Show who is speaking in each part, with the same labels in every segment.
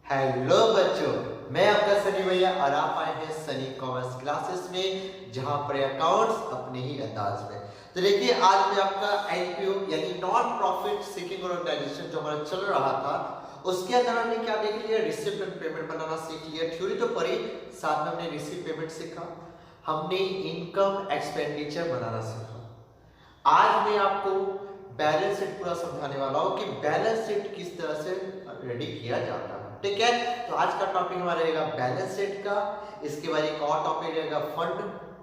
Speaker 1: Hello बच्चों, मैं आपका सनी भैया और आप आए हैं सनी कॉमर्स क्लासेस में, जहां पर अकाउंट्स अपने ही अंदाज में। तो देखिए, आज मैं आपका एनपीओ यानी नॉन प्रॉफिट सीकिंग ऑर्गेनाइजेशन जो हमारा चल रहा था, उसके अंदर हमने क्या देख लिया, रिसिप्ट एंड पेमेंट बनाना सीख लिया। थ्योरी तो पढ़ी, साथ में हमने रिसिप्ट पेमेंट सीखा, हमने इनकम एक्सपेंडिचर बनाना सीखा। आज मैं आपको बैलेंस शीट पूरा समझाने वाला हूं कि बैलेंस शीट किस तरह से रेडी किया जाता है। ठीक है, तो आज का टॉपिक हमारा रहेगा बैलेंस शीट का। इसके बाद एक और टॉपिक रहेगा फंड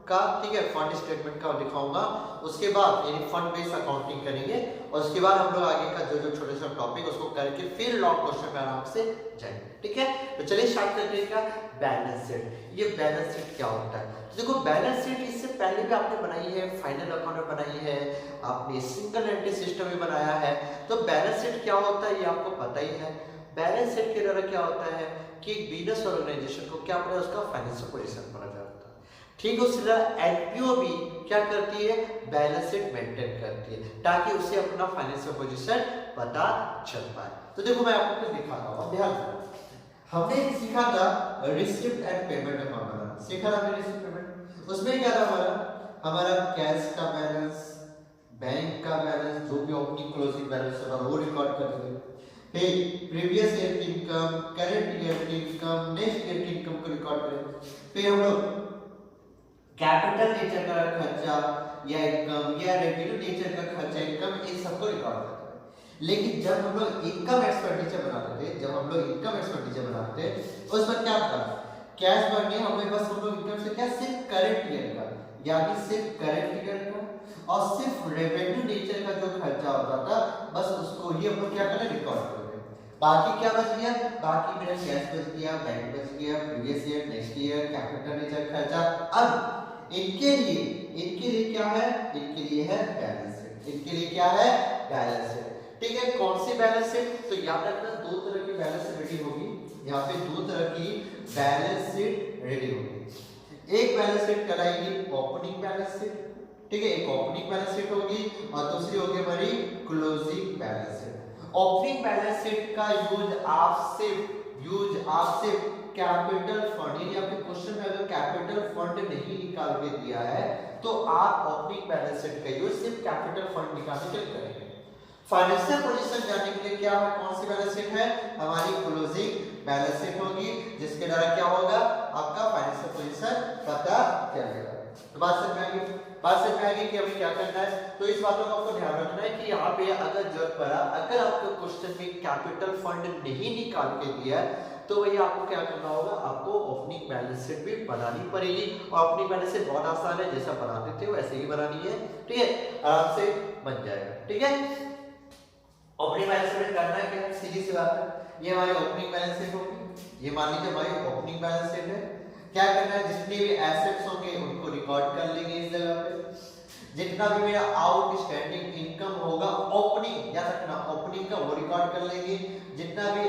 Speaker 1: का। ठीक है, फंड स्टेटमेंट का दिखाऊंगा। उसके बाद यानी फंड बेस्ड अकाउंटिंग करेंगे और उसके बाद हम लोग आगे का जो जो छोटे छोटे टॉपिक उसको करके फिर लॉन्ग क्वेश्चन में आराम से जाएंगे। ठीक है, तो चलिए स्टार्ट करते हैं। बैलेंस शीट, ये बैलेंस शीट क्या होता है? तो देखो, बैलेंस शीट इससे पहले भी आपने बनाई है, फाइनल अकाउंट में बनाई है, आपने सिंगल एंट्री सिस्टम में बनाया है। तो बैलेंस शीट क्या होता है ये आपको पता ही है। बैलेंस शीट के द्वारा क्या होता है कि एक बिजनेस ऑर्गेनाइजेशन को क्या पता है, उसका फाइनेंशियल पोजीशन पता जाता है। ठीक है, उसी तरह एनपीओ भी क्या करती है, बैलेंस शीट मेंटेन करती है ताकि उसे अपना फाइनेंशियल पोजीशन पता चल पाए। तो देखो, मैं आपको कुछ दिखाता हूं, ध्यान दो। हमने सीखा था रिसिप्ट एंड पेमेंट अकाउंट बनाना, सीखा था हमने रिसिप्ट पेमेंट। उसमें क्या था हमारा कैश का बैलेंस, बैंक का बैलेंस, जो भी ओपनिंग क्लोजिंग बैलेंस होगा वो रिकॉर्ड कर देंगे। फिर प्रीवियस ईयर की इनकम, करंट ईयर की इनकम, नेक्स्ट ईयर की इनकम को रिकॉर्ड करेंगे। फिर हम लोग कैपिटल नेचर का खर्चा या इनकम या रेवेन्यू नेचर का खर्चा इनकम, इन सबको रिकॉर्ड करते हैं। लेकिन जब हम लोग इनकम एक्सपेंडिचर बनाते थे, उस पर क्या था, कैश बर्न हमें बस हम लोग इनकम से क्या, सिर्फ करंट ईयर का यानी सिर्फ करंट ईयर का और सिर्फ रेवेन्यू नेचर का जो खर्चा होता था, बस उसको ही हम लोग क्या करें, रिकॉर्ड करें। बाकी क्या बच गया, बाकी मेरा कैश बच गया, बैंक बच गया, previous year, next year, capital nature खर्चा। अब इनके लिए क्या है, इनके लिए है बैलेंस शीट। इनके लिए क्या है, बैलेंस शीट। ठीक है, कौन सी बैलेंस शीट? तो याद रखना, दो तरह की बैलेंस शीट रेडी होगी। यहाँ पे दो तरह की बैलेंस शीट रेडी होगी। एक बैलेंस शीट कहलाएगी ओपनिंग बैलेंस शीट। ठीक है, एक ओपनिंग बैलेंस शीट होगी और दूसरी होगी हमारी closing balance sheet. Opening balance sheet का यूज आप सिर्फ कैपिटल फंड, यानी आपके क्वेश्चन में अगर कैपिटल फंड नहीं निकाल के दिया है तो आप ओपनिंग बैलेंस शीट का यूज सिर्फ कैपिटल फंड निकालने के लिए करेंगे। फाइनेंशियल पोजीशन जानने के लिए क्या है, कौन सी बैलेंस शीट है, हमारी क्लोजिंग बैलेंस शीट होगी, जिसके द्वारा क्या होगा, आपका फाइनेंशियल पोजीशन पता चलेगा। तो बात समझ में आएगी कि हमें क्या करना है। तो इस बातों का आपको ध्यान रखना है कि यहाँ पे अगर जरूरत पड़ा, अगर आपको क्वेश्चन में कैपिटल फंड नहीं निकाल के दिया है तो वही आपको क्या करना होगा, आपको ओपनिंग बैलेंस शीट भी बनानी पड़ेगी। और ओपनिंग बैलेंस शीट बहुत आसान है, जैसा बनाते थे वैसे ही बनानी है। ठीक है, आराम से बन जाएगा। ठीक है, ओपनिंग बैलेंस शीट करना है क्या, सीधी सी बात है, ये हमारी ओपनिंग बैलेंस शीट होगी। ये मान लीजिए हमारी ओपनिंग बैलेंस शीट है। क्या करना है, जितने भी एसेट्स होंगे उनको रिकॉर्ड कर लेंगे इस जगह पे। जितना भी मेरा आउटस्टैंडिंग इनकम होगा ओपनिंग, याद रखना ओपनिंग का, वो रिकॉर्ड कर लेंगे। जितना भी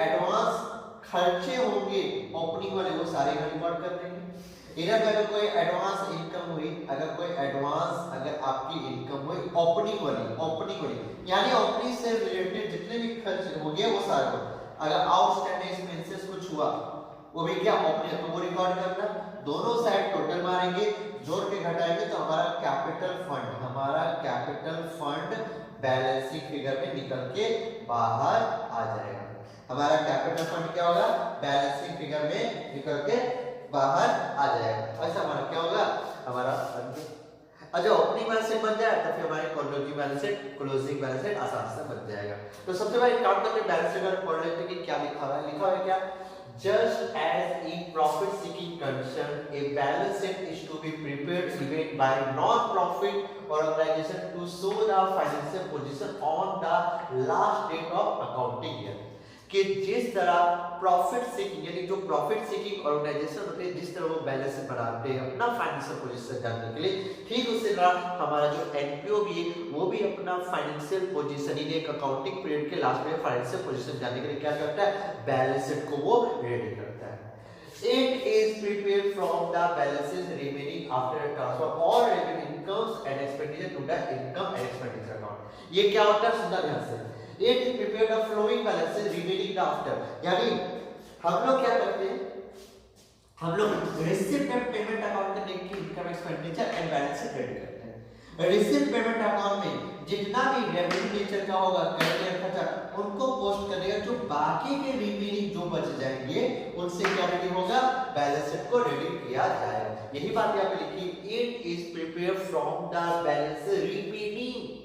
Speaker 1: एडवांस खर्चे होंगे ओपनिंग वाले, वो सारे रिकॉर्ड कर लेंगे। इधर अगर कोई एडवांस इनकम हुई, अगर आपकी इनकम हुई ओपनिंग वाली यानी ओपनिंग से रिलेटेड जितने भी खर्च होंगे वो सारे, अगर आउटस्टैंडिंग एक्सपेंसेस कुछ हुआ वो भी क्या, ओपनिंग, तो वो रिकॉर्ड करना। दोनों साइड टोटल मारेंगे, जोड़ के घटाएंगे तो हमारा capital fund balance sheet figure में निकल के बाहर आ जाएगा। हमारा कैपिटल फंड क्या होगा, बैलेंस शीट फिगर में निकल के बाहर आ जाएगा। ऐसा हमारा क्या होगा, हमारा अच्छा ओपनिंग बैलेंस शीट बन जाए तो फिर हमारी क्लोजिंग बैलेंस शीट आसान से बन जाएगा। तो सबसे पहले काम करते हैं, बैलेंस शीट पढ़ लेते हैं कि क्या लिखा हुआ है क्या, just as in profit seeking condition a balance sheet is to be prepared even by non-profit organization to show the financial position on the last date of accounting year। कि जिस तरह प्रॉफिट सीकिंग यानी जो profit seeking organisation होते हैं, जिस तरह वो बैलेंस शीट बनाते हैं अपना फाइनेंशियल पोजीशन जानने के लिए, ठीक उसी तरह हमारा जो एनपीओ भी है वो भी अपना फाइनेंशियल पोजीशन यानी एक अकाउंटिंग पीरियड के लास्ट में फाइनेंशियल पोजीशन जानने के लिए क्या करता है, बैलेंस शीट को वो रेडी करता है। It is prepared from the balances remaining after a transfer all revenue incomes and expenditure to the income and expenditure account। ये क्या होता है, सुनना ध्यान से, It is prepared of flowing balances remaining after, यानी हम लोग क्या करते हैं, हम लोग रिसीव्ड पेमेंट अकाउंट में देख के income expenditure and balance sheet ready करते हैं। रिसीव्ड पेमेंट अकाउंट में जितना भी रेवेन्यू नेचर का होगा, क्रेडिट खर्चा, उनको पोस्ट करेगा। जो बाकी के रिमेनिंग जो बच जाएंगे उनसे क्या रेडी होगा, बैलेंस शीट को रेडी किया जाएगा। यही बात यहाँ पे लिखी, it is prepared from the balance remaining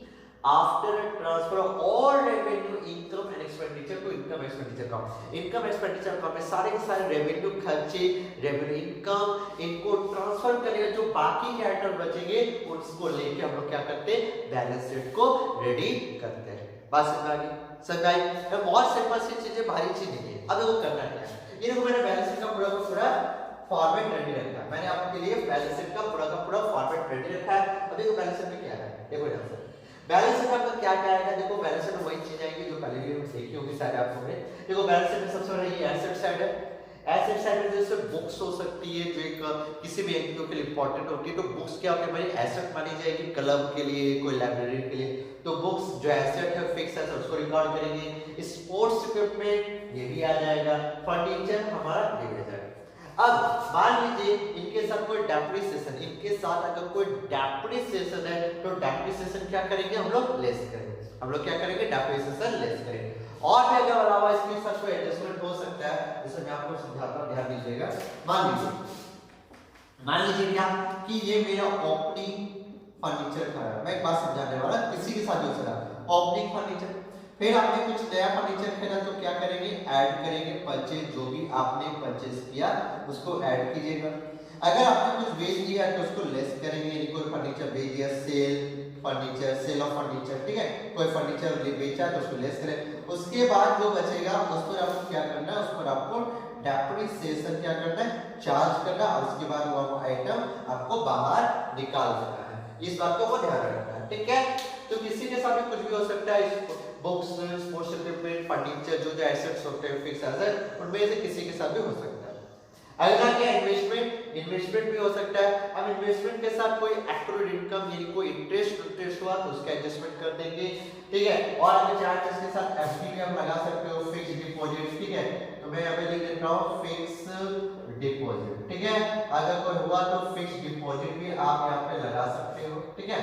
Speaker 1: after transfer of all revenue income and expenditure to income expenditure account. Income expenditure account में सारे के सारे रेवेन्यू खर्चे, रेवेन्यू इनकम, इनको ट्रांसफर करेगा। जो बाकी के आइटम बचेंगे उसको लेके हम लोग क्या करते हैं, बैलेंस शीट को रेडी करते हैं। बात समझ आ गई? समझ आई? बहुत सिंपल सी चीजें, भारी चीज नहीं है। अब वो करना क्या है, ये देखो मैंने बैलेंस शीट का पूरा फॉर्मेट रेडी रखा है। मैंने आपके लिए बैलेंस शीट का पूरा फॉर्मेट रेडी रखा है। अब देखो बैलेंस शीट में क्या है, देखो यहाँ से बैलेंस शीट आपका क्या क्या आएगा। देखो बैलेंस शीट में वही चीज आएगी जो पहले भी हम देखी होगी शायद आप लोगों ने। देखो बैलेंस शीट में सबसे पहले ये एसेट साइड है। एसेट साइड में जैसे बुक्स हो सकती है जो एक किसी भी एनजीओ के लिए इंपॉर्टेंट होती है, तो बुक्स क्या होती है हमारी एसेट मानी जाएगी। क्लब के लिए, कोई लाइब्रेरी के लिए, तो बुक्स जो एसेट है फिक्स एसेट उसको रिकॉर्ड करेंगे। स्पोर्ट्स इक्विपमेंट ये भी आ जाएगा, फर्नीचर हमारा ये भी आ जाएगा। अब मान लीजिए इनके साथ कोई डेप्रिसिएशन, इनके साथ अगर कोई डेप्रिसिएशन है तो डेप्रिसिएशन क्या करेंगे हम लोग, लेस करेंगे। हम लोग क्या करेंगे, डेप्रिसिएशन लेस करेंगे। और भी अगर अलावा इसके साथ कोई एडजस्टमेंट हो सकता है, जैसे मैं आपको समझाता हूं, ध्यान दीजिएगा। मान लीजिए क्या कि ये मेरा ओपनिंग फर्नीचर था, मैं एक बात समझाने वाला, किसी के साथ हो सकता ओपनिंग फर्नीचर। फिर आपने कुछ नया फर्नीचर खरीदा तो क्या करेंगे, ऐड करेंगे। परचेज जो भी आपने परचेज किया उसको ऐड कीजिएगा। अगर आपने कुछ बेच दिया तो उसको लेस करेंगे, यानी कोई फर्नीचर बेच दिया, सेल ऑफ फर्नीचर, ठीक है, कोई फर्नीचर बेचा तो उसको लेस करें। उसके बाद जो बचेगा उस पर आपको क्या करना है, उस पर आपको डेप्रिसिएशन क्या करना है, चार्ज करना, और उसके बाद वो आइटम आपको बाहर निकाल देना है। इस बात को ध्यान रखना है, ठीक है। तो किसी के साथ भी कुछ भी हो सकता है, बुक्स, स्पोर्ट्स इक्विपमेंट, फर्नीचर, जो एसेट्स होते हैं फिक्स एसेट, उनमें से किसी के साथ भी हो सकता है। अगला क्या, इन्वेस्टमेंट भी हो सकता है। अब इन्वेस्टमेंट के साथ कोई एक्रूड इनकम यानी कोई इंटरेस्ट हुआ तो उसका एडजस्टमेंट कर देंगे, ठीक है। और अगर चाहे इसके साथ एफडी भी आप लगा सकते हो, फिक्स्ड डिपॉजिट, ठीक है। तो मैं यहाँ पे लिख देता हूँ फिक्स डिपॉजिट, ठीक है। अगर कोई हुआ तो फिक्स्ड डिपॉजिट भी आप यहाँ पे लगा सकते हो, ठीक है।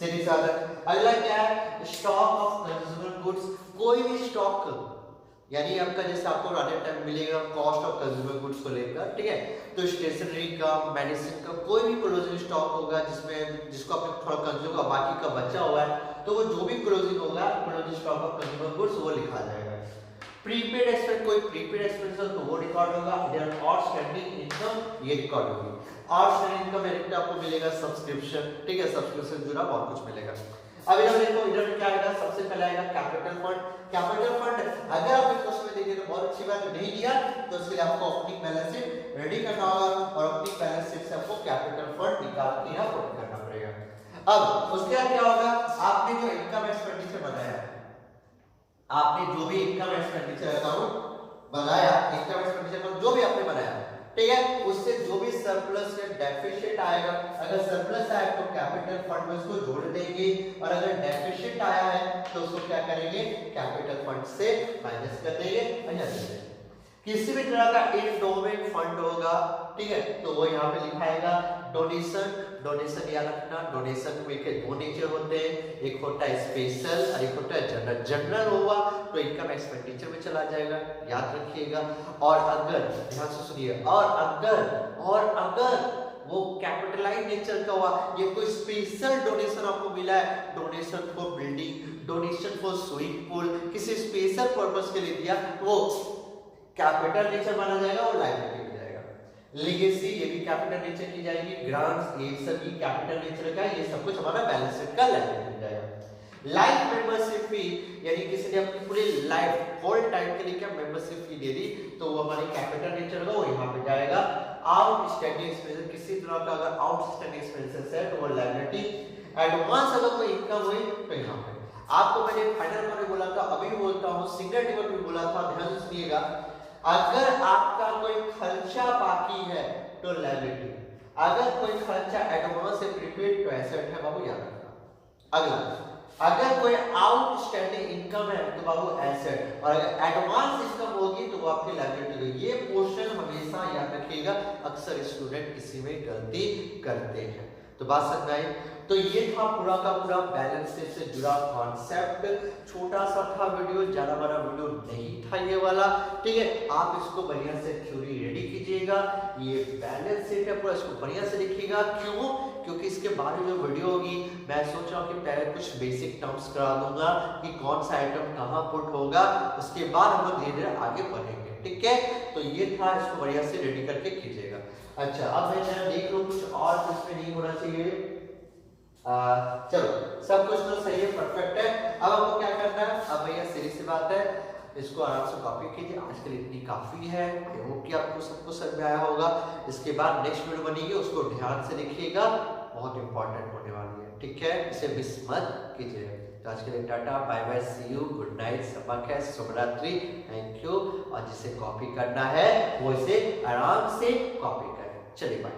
Speaker 1: सीधी साधा। अगला क्या है, स्टॉक ऑफ कंज्यूमर गुड्स। कोई भी स्टॉक यानी आपका जैसे आपको रात टाइम मिलेगा कॉस्ट ऑफ कंज्यूमर गुड्स को लेकर, ठीक है। तो स्टेशनरी का, मेडिसिन का कोई भी क्लोजिंग स्टॉक होगा जिसको आपने थोड़ा कंज्यूम का बाकी का बचा हुआ है, तो वो जो भी क्लोजिंग होगा, closing stock of consumer goods, वो लिखा जाएगा। प्रीपेड एक्सपेंस, कोई प्रीपेड एक्सपेंस तो वो रिकॉर्ड होगा। इधर आउटस्टैंडिंग इनकम ये रिकॉर्ड होगी। आउटस्टैंडिंग इनकम में आपको मिलेगा सब्सक्रिप्शन, ठीक है, सब्सक्रिप्शन जुड़ा बहुत कुछ मिलेगा। अब इधर देखो, इधर में क्या आएगा, सबसे पहले आएगा कैपिटल फंड। कैपिटल फंड अगर आप इस क्वेश्चन में देखिए तो बहुत अच्छी बात, नहीं दिया तो इसके लिए आपको ओपनिंग बैलेंस शीट रेडी करना होगा, और ओपनिंग बैलेंस शीट से आपको कैपिटल फंड निकाल के यहाँ पुट करना पड़ेगा। अब उसके बाद क्या होगा, आपने जो इनकम एक्सपेंडिचर बनाया, आपने जो भी इनकम एक्सपेंडिचर अकाउंट बनाया, इनकम एक्सपेंडिचर अकाउंट जो भी आपने बनाया, ठीक है, उससे जो भी सरप्लस या डेफिशिएंट आएगा, अगर सरप्लस आया तो कैपिटल फंड में उसको जोड़ देंगे, और अगर डेफिशिएंट आया है तो उसको क्या करेंगे, कैपिटल फंड से माइनस कर देंगे और यहाँ दे देंगे। किसी भी तरह का एंडोमेंट फंड होगा, ठीक है, तो वो यहाँ पे लिखाएगा डोनेशन याद रखना। डोनेशन में के दो नेचर होते हैं, एक होता है स्पेशल और एक होता है जनरल। जनरल हुआ तो इनकम एक्सपेंडिचर में चला जाएगा, याद रखिएगा। और अगर ध्यान से सुनिए, और अगर वो कैपिटलाइज नेचर का हुआ, ये कोई स्पेशल डोनेशन आपको मिला है, donation for building, donation for swimming pool, किसी स्पेशल पर्पस के लिए दिया, वो कैपिटल नेचर माना जाएगा और लायबिलिटी हो जाएगा। लीगेसी ये भी कैपिटल नेचर की जाएगी। ग्रांट्स ये सभी कैपिटल नेचर का, ये सब कुछ हमारा बैलेंस शीट का लायबिलिटी हो जाएगा। लाइफ मेंबरशिप फी यानी किसी ने अपनी पूरी लाइफ होल टाइम के लिए क्या मेंबरशिप फी दे दी, तो वो हमारी कैपिटल नेचर का, वो यहाँ पे जाएगा। आउटस्टैंडिंग एक्सपेंसेस, किसी तरह का अगर आउटस्टैंडिंग एक्सपेंसेस है तो वो लायबिलिटी। एडवांस अगर कोई इनकम हुई तो यहाँ पे आपको मैंने फाइनल में बोला था, अभी बोलता हूँ, सिंगल टेबल में बोला था, ध्यान से सुनिएगा। अगर आपका कोई खर्चा बाकी है तो लायबिलिटी, अगर कोई खर्चा एडवांस से प्रीपेड तो एसेट है बाबू, याद रखना। अगला अगर कोई आउटस्टैंडिंग इनकम है तो बाबू एसेट, और अगर एडवांस इनकम होगी तो वो आपकी लायबिलिटी होगी। ये पोर्शन हमेशा याद रखिएगा, अक्सर स्टूडेंट इसी में गलती करते हैं। तो बात समझ में आई? तो ये था पूरा का पूरा बैलेंस शीट से जुड़ा कॉन्सेप्ट। छोटा सा था वीडियो, ज्यादा बड़ा वीडियो नहीं था ये वाला, ठीक है। आप इसको बढ़िया से थ्योरी रेडी कीजिएगा। ये बैलेंस शीट है पूरा, इसको बढ़िया से लिखिएगा। क्यों? क्योंकि इसके बाद जो वीडियो होगी मैं सोच रहा हूँ कि पहले कुछ बेसिक टर्म्स करा दूंगा कि कौन सा आइटम कहाँ पुट होगा, उसके बाद हम लोग धीरे धीरे आगे बढ़ेंगे, ठीक है। तो ये था, इसको बढ़िया से रेडी करके कीजिएगा। अच्छा, अब मैं देख लूँ कुछ और इसमें नहीं होना चाहिए। चलो, सब कुछ तो सही है, परफेक्ट है। अब आपको क्या करना है? अब भैया सीधी सी बात है, इसको आराम से कॉपी कीजिए। आज के लिए इतनी काफी है, आई होप कि आपको सब कुछ समझ में आया होगा। इसके बाद नेक्स्ट वीडियो बनेगी, उसको ध्यान से देखिएगा, बहुत इंपॉर्टेंट होने वाली है, ठीक है। इसे मिस मत कीजिए। तो आज के लिए tata, bye bye, see you, good night, सबक है, शुभ रात्रि, थैंक यू। और जिसे कॉपी करना है वो इसे आराम से कॉपी करें। चलिए बाय।